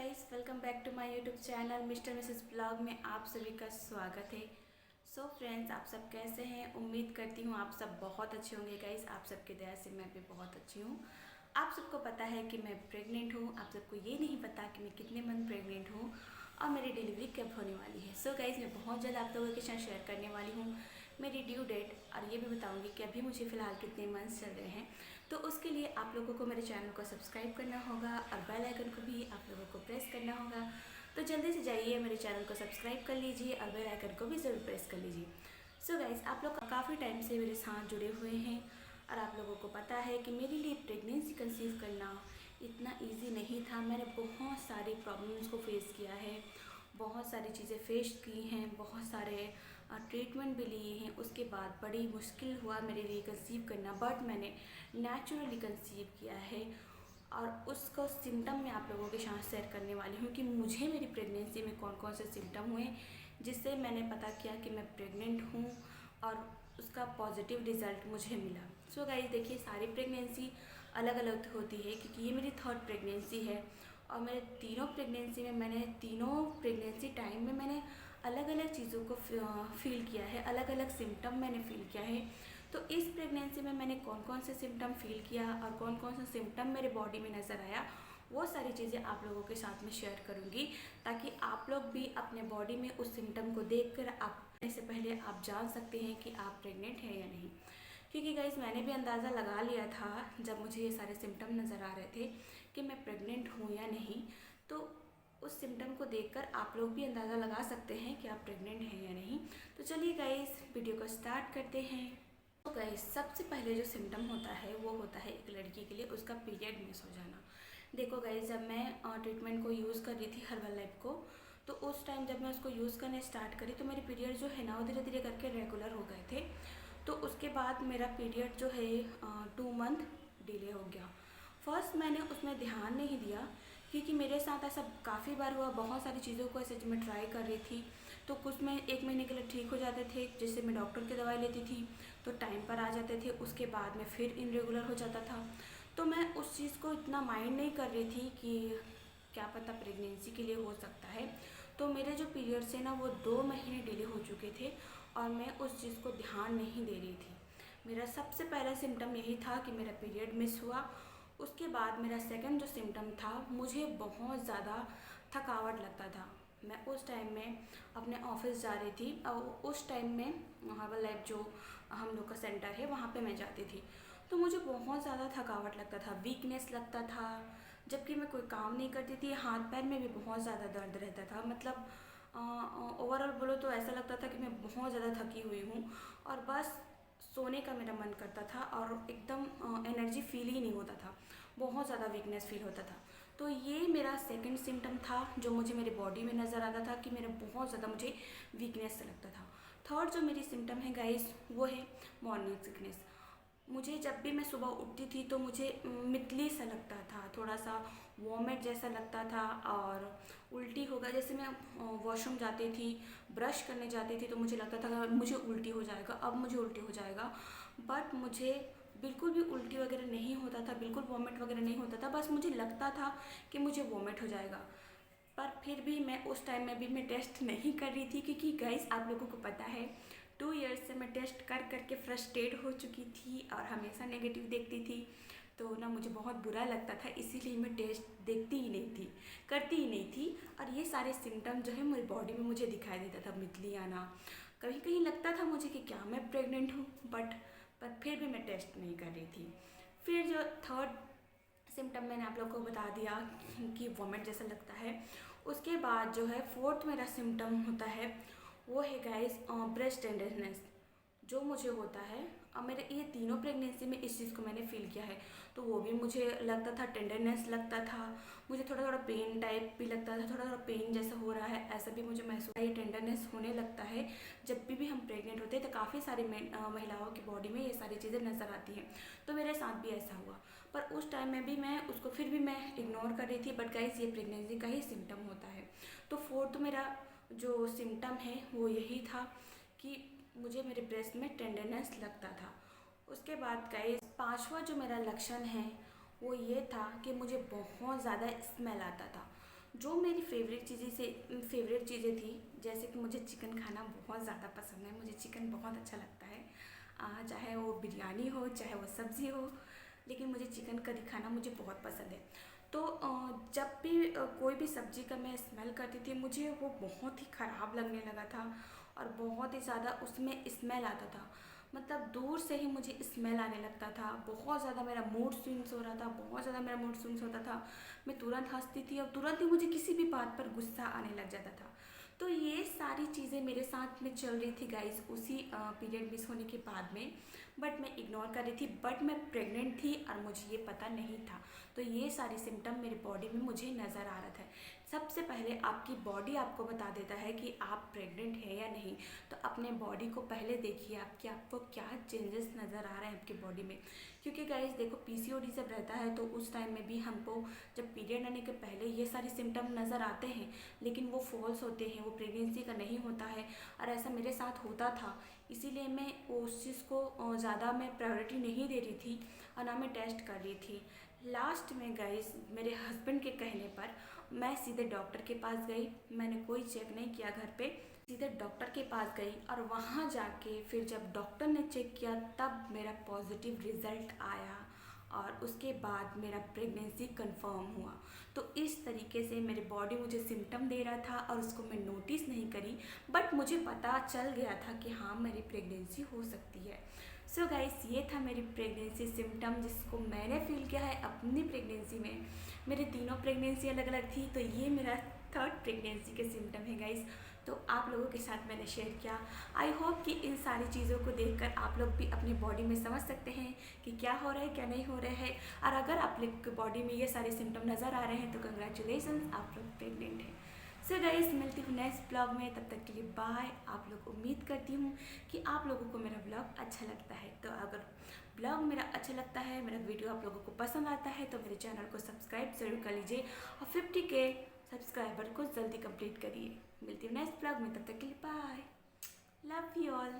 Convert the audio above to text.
Guys, welcome back to my YouTube channel mister missus blog में आप सभी का स्वागत है। सो फ्रेंड्स, आप सब कैसे हैं? उम्मीद करती हूँ आप सब बहुत अच्छे होंगे। गाइस, आप सबके दया से मैं भी बहुत अच्छी हूँ। आप सबको पता है कि मैं प्रेग्नेंट हूँ। आप सबको ये नहीं पता कि मैं कितने मंथ प्रेग्नेंट हूँ और मेरी डिलीवरी कब होने वाली है। सो गाइस, मैं बहुत जल्द आप लोगों के साथ शेयर करने वाली हूँ मेरी ड्यू डेट, और ये भी बताऊंगी कि अभी मुझे फ़िलहाल कितने मंथ्स चल रहे हैं। तो उसके लिए आप लोगों को मेरे चैनल को सब्सक्राइब करना होगा और बेल आइकन को भी आप लोगों को प्रेस करना होगा। तो जल्दी से जाइए, मेरे चैनल को सब्सक्राइब कर लीजिए और बेल आइकन को भी ज़रूर प्रेस कर लीजिए। सो गाइस, आप लोग काफ़ी टाइम से मेरे साथ जुड़े हुए हैं और आप लोगों को पता है कि मेरे लिए प्रेगनेंसी कंसीव करना इतना इजी नहीं था। मैंने बहुत सारी प्रॉब्लम्स को फेस किया है, बहुत सारी चीज़ें फेस की हैं, बहुत सारे ट्रीटमेंट भी लिए हैं। उसके बाद बड़ी मुश्किल हुआ मेरे लिए कंसीव करना, बट मैंने नेचुरली कंसीव किया है और उसको सिम्टम मैं आप लोगों के साथ शेयर करने वाली हूँ कि मुझे मेरी प्रेगनेंसी में कौन कौन से सिम्टम हुए जिससे मैंने पता किया कि मैं प्रेग्नेंट हूँ और उसका पॉजिटिव रिज़ल्ट मुझे मिला। सो गाइस, देखिए, सारी प्रेगनेंसी अलग अलग होती है क्योंकि ये मेरी थर्ड प्रेगनेंसी है और मेरे तीनों प्रेगनेंसी में तीनों प्रेगनेंसी टाइम में मैंने अलग अलग चीज़ों को फील किया है, अलग अलग सिम्टम मैंने फील किया है। तो इस प्रेगनेंसी में मैंने कौन कौन से सिम्टम फील किया और कौन कौन सा सिम्टम मेरे बॉडी में नज़र आया, वो सारी चीज़ें आप लोगों के साथ में शेयर करूँगी ताकि आप लोग भी अपने बॉडी में उस सिम्टम को देखकर आप से पहले आप जान सकते हैं कि आप प्रेग्नेंट हैं या नहीं। क्योंकि गाइस, मैंने भी अंदाज़ा लगा लिया था जब मुझे ये सारे सिम्टम नज़र आ रहे थे कि मैं प्रेग्नेंट हूँ या नहीं। तो उस सिम्टम को देखकर आप लोग भी अंदाज़ा लगा सकते हैं कि आप प्रेग्नेंट हैं या नहीं। तो चलिए गाइस, वीडियो को स्टार्ट करते हैं। तो गाइस, सबसे पहले जो सिम्टम होता है वो होता है एक लड़की के लिए उसका पीरियड मिस हो जाना। देखो गाइस, जब मैं ट्रीटमेंट को यूज़ कर रही थी हर्बल लाइफ को, तो उस टाइम जब मैं उसको यूज़ करने स्टार्ट करी तो मेरे पीरियड जो है ना वो धीरे धीरे करके रेगुलर हो गए थे। तो उसके बाद मेरा पीरियड जो है 2 मंथ डिले हो गया। फर्स्ट मैंने उसमें ध्यान नहीं दिया क्योंकि मेरे साथ ऐसा काफ़ी बार हुआ। बहुत सारी चीज़ों को ऐसे मैं ट्राई कर रही थी तो कुछ में 1 महीने के लिए ठीक हो जाते थे, जैसे मैं डॉक्टर की दवाई लेती थी तो टाइम पर आ जाते थे, उसके बाद में फिर इरेगुलर हो जाता था। तो मैं उस चीज़ को इतना माइंड नहीं कर रही थी कि क्या पता प्रेगनेंसी के लिए हो सकता है। तो मेरे जो पीरियड्स है ना वो 2 महीने डिले हो चुके थे और मैं उस चीज़ को ध्यान नहीं दे रही थी। मेरा सबसे पहला सिम्टम यही था कि मेरा पीरियड मिस हुआ। उसके बाद मेरा सेकंड जो सिम्टम था, मुझे बहुत ज़्यादा थकावट लगता था। मैं उस टाइम में अपने ऑफिस जा रही थी और उस टाइम में हर्बल लाइफ जो हम लोग का सेंटर है वहाँ पे मैं जाती थी। तो मुझे बहुत ज़्यादा थकावट लगता था, वीकनेस लगता था। जबकि मैं कोई काम नहीं करती थी, हाथ पैर में भी बहुत ज़्यादा दर्द रहता था। मतलब ओवरऑल बोलो तो ऐसा लगता था कि मैं बहुत ज़्यादा थकी हुई हूँ और बस सोने का मेरा मन करता था और एकदम एनर्जी फील ही नहीं होता था, बहुत ज़्यादा वीकनेस फील होता था। तो ये मेरा सेकंड सिम्टम था जो मुझे मेरे बॉडी में नज़र आता था कि मेरा बहुत ज़्यादा मुझे वीकनेस लगता था। थर्ड जो मेरी सिम्टम है गाइस वो है मॉर्निंग सिकनेस। मुझे जब भी मैं सुबह उठती थी तो मुझे मितली सा लगता था, थोड़ा सा वॉमिट जैसा लगता था और उल्टी होगा। जैसे मैं वॉशरूम जाती थी, ब्रश करने जाती थी तो मुझे लगता था कि मुझे उल्टी हो जाएगा, अब मुझे उल्टी हो जाएगा। बट मुझे बिल्कुल भी उल्टी वगैरह नहीं होता था, बिल्कुल वॉमिट वगैरह नहीं होता था। बस मुझे लगता था कि मुझे वॉमिट हो जाएगा। पर फिर भी मैं उस टाइम में भी मैं टेस्ट नहीं कर रही थी क्योंकि गाइस, आप लोगों को पता है 2 इयर्स से मैं टेस्ट कर करके फ्रस्ट्रेट हो चुकी थी और हमेशा नेगेटिव देखती थी। तो ना मुझे बहुत बुरा लगता था, इसीलिए मैं टेस्ट देखती ही नहीं थी, करती ही नहीं थी। और ये सारे सिम्टम जो है मेरी बॉडी में मुझे दिखाई देता था, मितली आना, कहीं कहीं लगता था मुझे कि क्या मैं प्रेग्नेंट हूँ। पर फिर भी मैं टेस्ट नहीं कर रही थी। फिर जो थर्ड सिम्टम मैंने आप लोग को बता दिया कि वॉमिट जैसा लगता है। उसके बाद जो है फोर्थ मेरा सिम्टम होता है वो है गाइस ब्रेस्ट टेंडरनेस जो मुझे होता है। और मेरे ये तीनों प्रेगनेंसी में इस चीज़ को मैंने फील किया है। तो वो भी मुझे लगता था, टेंडरनेस लगता था, मुझे थोड़ा थोड़ा पेन टाइप भी लगता था, थोड़ा थोड़ा पेन जैसा हो रहा है ऐसा भी मुझे महसूस। ये टेंडरनेस होने लगता है जब भी हम प्रेग्नेंट होते हैं तो काफ़ी सारी महिलाओं की बॉडी में ये सारी चीज़ें नज़र आती हैं। तो मेरे साथ भी ऐसा हुआ, पर उस टाइम में भी मैं उसको फिर भी मैं इग्नोर कर रही थी। बट गाइस, ये प्रेगनेंसी का ही सिम्टम होता है। तो फोर्थ मेरा जो सिम्टम है वो यही था कि मुझे मेरे ब्रेस्ट में टेंडरनेस लगता था। उसके बाद गाइस, पांचवा जो मेरा लक्षण है वो ये था कि मुझे बहुत ज़्यादा स्मेल आता था। जो मेरी फेवरेट चीज़ें थी, जैसे कि मुझे चिकन खाना बहुत ज़्यादा पसंद है, मुझे चिकन बहुत अच्छा लगता है। चाहे वो बिरयानी हो, चाहे वो सब्ज़ी हो, लेकिन मुझे चिकन करी खाना मुझे बहुत पसंद है। तो जब भी कोई भी सब्ज़ी का मैं स्मेल करती थी, मुझे वो बहुत ही ख़राब लगने लगा था और बहुत ही ज़्यादा उसमें स्मेल आता था। मतलब दूर से ही मुझे स्मेल आने लगता था, बहुत ज़्यादा मेरा मूड स्विंग्स हो रहा था, बहुत ज़्यादा मेरा मूड स्विंग्स होता था। मैं तुरंत हंसती थी और तुरंत ही मुझे किसी भी बात पर गुस्सा आने लग जाता था। तो ये सारी चीज़ें मेरे साथ में चल रही थी गाइस, उसी पीरियड मिस होने के बाद में। बट मैं इग्नोर कर रही थी, बट मैं प्रेग्नेंट थी और मुझे ये पता नहीं था। तो ये सारी सिम्टम मेरे बॉडी में मुझे नज़र आ रहा था। सबसे पहले आपकी बॉडी आपको बता देता है कि आप प्रेग्नेंट है या नहीं। तो अपने बॉडी को पहले देखिए आप कि आपको क्या चेंजेस नज़र आ रहे हैं आपकी बॉडी में। क्योंकि गाइस देखो, पीसीओडी जब रहता है तो उस टाइम में भी हमको जब पीरियड आने के पहले ये सारे सिम्टम नज़र आते हैं, लेकिन वो फॉल्स होते हैं, वो प्रेगनेंसी का नहीं होता है। और ऐसा मेरे साथ होता था, इसीलिए मैं उस चीज़ को ज़्यादा मैं प्रायोरिटी नहीं दे रही थी और ना मैं टेस्ट कर रही थी। लास्ट में गाइस मेरे हस्बैंड के कहने पर मैं सीधे डॉक्टर के पास गई। मैंने कोई चेक नहीं किया घर पे, सीधे डॉक्टर के पास गई और वहाँ जाके फिर जब डॉक्टर ने चेक किया तब मेरा पॉजिटिव रिज़ल्ट आया और उसके बाद मेरा प्रेगनेंसी कंफर्म हुआ। तो इस तरीके से मेरी बॉडी मुझे सिम्टम दे रहा था और उसको मैं नोटिस नहीं करी, बट मुझे पता चल गया था कि हाँ मेरी प्रेगनेंसी हो सकती है। सो गाइस, ये था मेरी प्रेगनेंसी सिम्टम जिसको मैंने फील किया है अपनी प्रेगनेंसी में। मेरी तीनों प्रेगनेंसी अलग अलग थी, तो ये मेरा थर्ड प्रेगनेंसी के सिम्टम है गाइस। तो आप लोगों के साथ मैंने शेयर किया। आई होप कि इन सारी चीज़ों को देखकर आप लोग भी अपनी बॉडी में समझ सकते हैं कि क्या हो रहा है क्या नहीं हो रहा है। और अगर आप लोग की बॉडी में ये सारे सिम्टम नज़र आ रहे हैं तो कंग्रेचुलेसन, आप लोग प्रेग्नेंट हैं। सो गाइस, मिलती हूँ नेक्स्ट ब्लॉग में, तब तक के लिए बाय। आप लोग उम्मीद करती हूँ कि आप लोगों को मेरा ब्लॉग अच्छा लगता है। तो अगर ब्लॉग मेरा अच्छा लगता है, मेरा वीडियो आप लोगों को पसंद आता है, तो मेरे चैनल को सब्सक्राइब ज़रूर कर लीजिए और 50K सब्सक्राइबर को जल्दी कंप्लीट करिए। मिलती हूँ नेक्स्ट ब्लॉग में, तब तक के लिए बाय। Love you all.